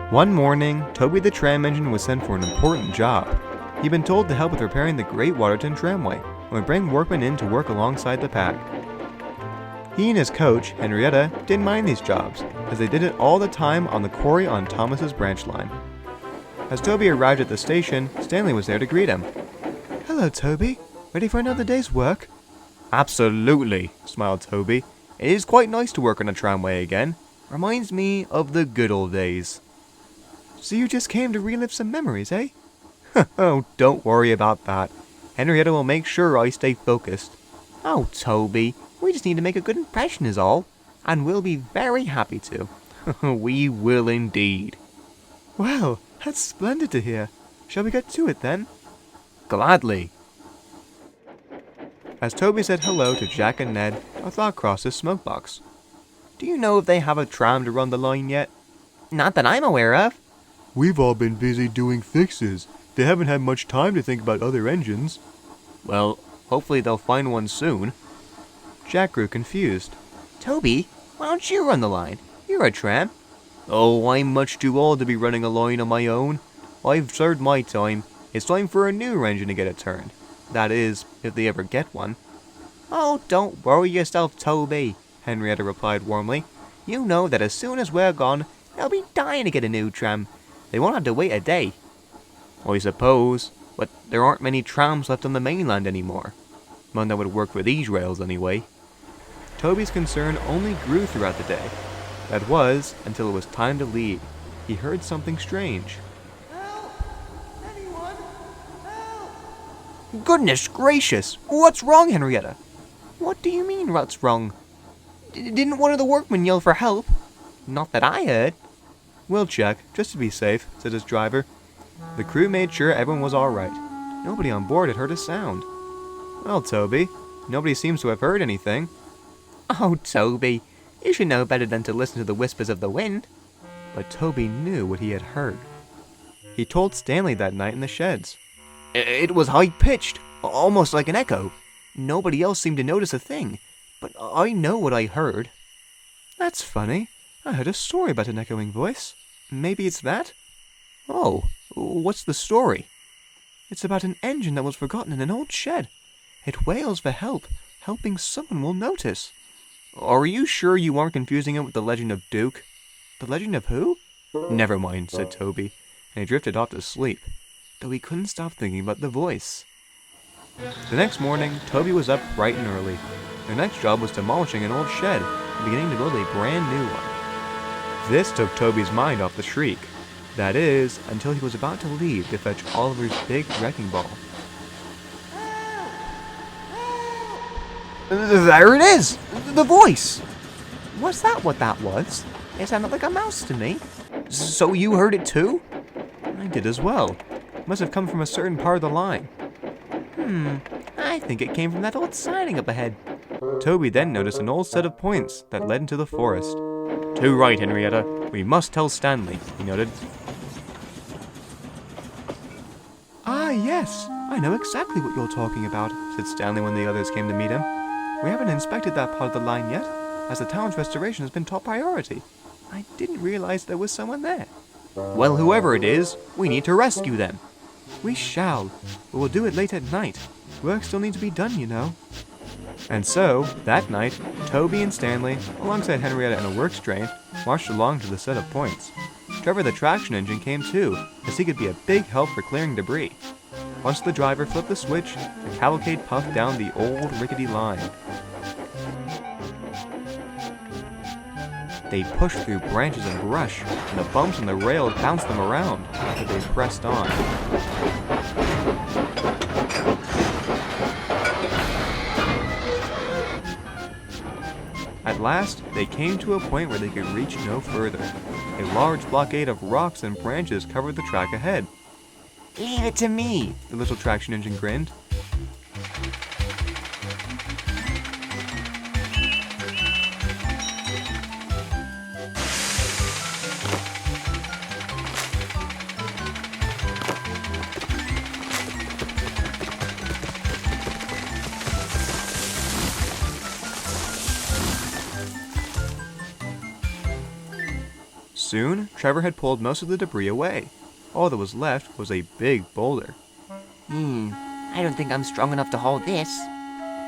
One morning, Toby the tram engine was sent for an important job. He'd been told to help with repairing the Great Waterton tramway and would bring workmen in to work alongside the pack. He and his coach, Henrietta, didn't mind these jobs, as they did it all the time on the quarry on Thomas's branch line. As Toby arrived at the station, Stanley was there to greet him. "Hello, Toby. Ready for another day's work?" "Absolutely," smiled Toby. "It is quite nice to work on a tramway again. Reminds me of the good old days." "So you just came to relive some memories, eh?" "Oh, don't worry about that. Henrietta will make sure I stay focused." "Oh, Toby, we just need to make a good impression is all. And we'll be very happy to." "We will indeed." "Well, that's splendid to hear. Shall we get to it then?" "Gladly." As Toby said hello to Jack and Ned, a thought crossed his smokebox. "Do you know if they have a tram to run the line yet?" "Not that I'm aware of." "We've all been busy doing fixes. They haven't had much time to think about other engines." "Well, hopefully they'll find one soon." Jack grew confused. "Toby, why don't you run the line? You're a tramp." "Oh, I'm much too old to be running a line on my own. I've served my time. It's time for a new engine to get it turned. That is, if they ever get one." "Oh, don't worry yourself, Toby," Henrietta replied warmly. "You know that as soon as we're gone, they'll be dying to get a new tram. They won't have to wait a day." "I suppose, but there aren't many trams left on the mainland anymore. None that would work for these rails anyway." Toby's concern only grew throughout the day. That was, until it was time to leave. He heard something strange. "Help! Anyone? Help!" "Goodness gracious! What's wrong, Henrietta?" "What do you mean, what's wrong? Didn't one of the workmen yell for help? Not that I heard." "We'll check, just to be safe," said his driver. The crew made sure everyone was all right. Nobody on board had heard a sound. "Well, Toby, nobody seems to have heard anything." "Oh, Toby, you should know better than to listen to the whispers of the wind." But Toby knew what he had heard. He told Stanley that night in the sheds. "It was high-pitched, almost like an echo. Nobody else seemed to notice a thing, but I know what I heard." "That's funny. I heard a story about an echoing voice. Maybe it's that?" "Oh, what's the story?" "It's about an engine that was forgotten in an old shed. It wails for help, hoping someone will notice." "Are you sure you aren't confusing it with the legend of Duke?" "The legend of who?" "Never mind," said Toby, and he drifted off to sleep, though he couldn't stop thinking about the voice. The next morning, Toby was up bright and early. Their next job was demolishing an old shed and beginning to build a brand new one. This took Toby's mind off the shriek. That is, until he was about to leave to fetch Oliver's big wrecking ball. There it is! The voice! Was that what that was? It sounded like a mouse to me." "So you heard it too?" "I did as well. It must have come from a certain part of the line." I think it came from that old siding up ahead." Toby then noticed an old set of points that led into the forest. "Too right, Henrietta. We must tell Stanley," he noted. "Ah, yes. I know exactly what you're talking about," said Stanley when the others came to meet him. "We haven't inspected that part of the line yet, as the town's restoration has been top priority. I didn't realize there was someone there." "Well, whoever it is, we need to rescue them." "We shall, but we'll do it late at night. Work still needs to be done, you know." And so, that night, Toby and Stanley, alongside Henrietta and a works train, marched along to the set of points. Trevor the traction engine came too, as he could be a big help for clearing debris. Once the driver flipped the switch, the cavalcade puffed down the old rickety line. They pushed through branches and brush, and the bumps on the rails bounced them around, but they pressed on. At last, they came to a point where they could reach no further. A large blockade of rocks and branches covered the track ahead. "Leave it to me," The little traction engine grinned. Soon, Trevor had pulled most of the debris away. All that was left was a big boulder. I don't think I'm strong enough to hold this.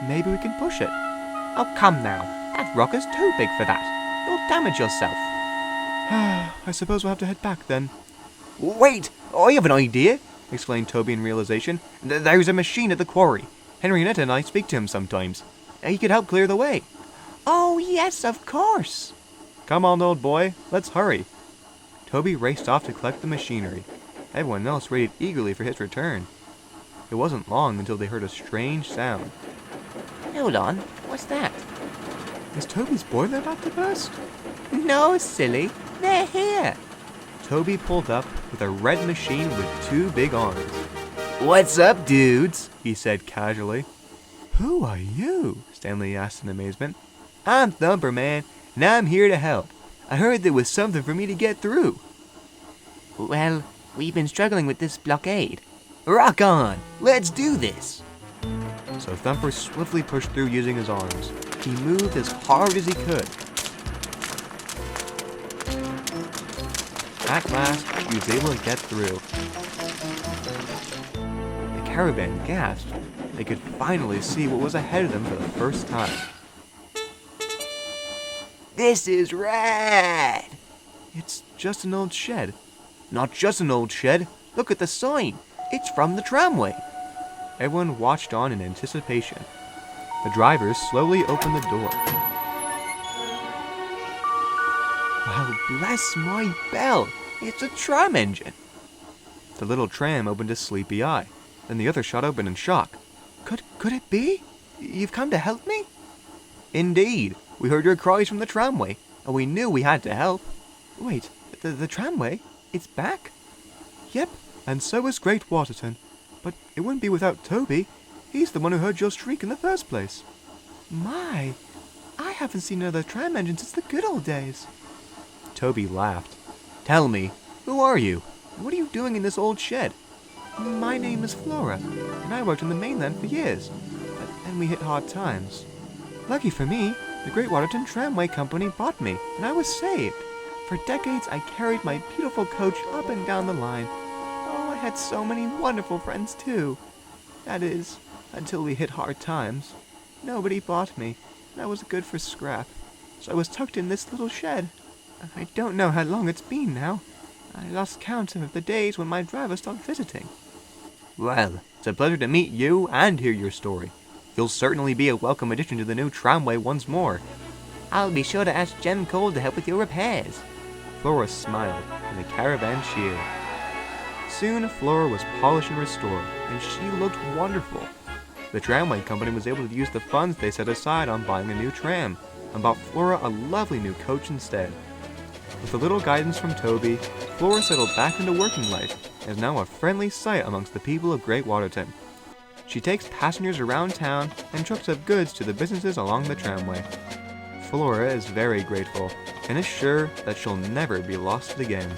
Maybe we can push it. Oh, come now. That rock is too big for that. You'll damage yourself. I suppose we'll have to head back then. Wait! I have an idea! Exclaimed Toby in realization. There's a machine at the quarry. Henrietta and I speak to him sometimes. He could help clear the way. Oh, yes, of course. Come on, old boy. Let's hurry. Toby raced off to collect the machinery. Everyone else waited eagerly for his return. It wasn't long until they heard a strange sound. Hold on. What's that? Is Toby's boiler about to burst? No, silly. They're here. Toby pulled up with a red machine with 2 big arms. What's up, dudes? He said casually. Who are you? Stanley asked in amazement. I'm Thumper, man, and I'm here to help. I heard there was something for me to get through. Well, we've been struggling with this blockade. Rock on! Let's do this! So Thumper swiftly pushed through using his arms. He moved as hard as he could. At last, he was able to get through. The caravan gasped. They could finally see what was ahead of them for the first time. This is rad! It's just an old shed. Not just an old shed. Look at the sign. It's from the tramway. Everyone watched on in anticipation. The drivers slowly opened the door. Well, bless my bell. It's a tram engine. The little tram opened a sleepy eye. Then the other shot open in shock. Could it be? You've come to help me? Indeed. We heard your cries from the tramway, and we knew we had to help. Wait, the tramway? It's back? Yep, and so is Great Waterton. But it wouldn't be without Toby. He's the one who heard your shriek in the first place. My, I haven't seen another tram engine since the good old days. Toby laughed. Tell me, who are you? And what are you doing in this old shed? My name is Flora, and I worked on the mainland for years. But then we hit hard times. Lucky for me, the Great Waterton Tramway Company bought me, and I was saved. For decades, I carried my beautiful coach up and down the line. Oh, I had so many wonderful friends, too. That is, until we hit hard times. Nobody bought me, and I was good for scrap. So I was tucked in this little shed. I don't know how long it's been now. I lost count of the days when my driver stopped visiting. Well, it's a pleasure to meet you and hear your story. You'll certainly be a welcome addition to the new tramway once more. I'll be sure to ask Jem Cole to help with your repairs. Flora smiled, and the caravan cheered. Soon, Flora was polished and restored, and she looked wonderful. The tramway company was able to use the funds they set aside on buying a new tram, and bought Flora a lovely new coach instead. With a little guidance from Toby, Flora settled back into working life, and is now a friendly sight amongst the people of Great Waterton. She takes passengers around town and trucks up goods to the businesses along the tramway. Flora is very grateful, and is sure that she'll never be lost again.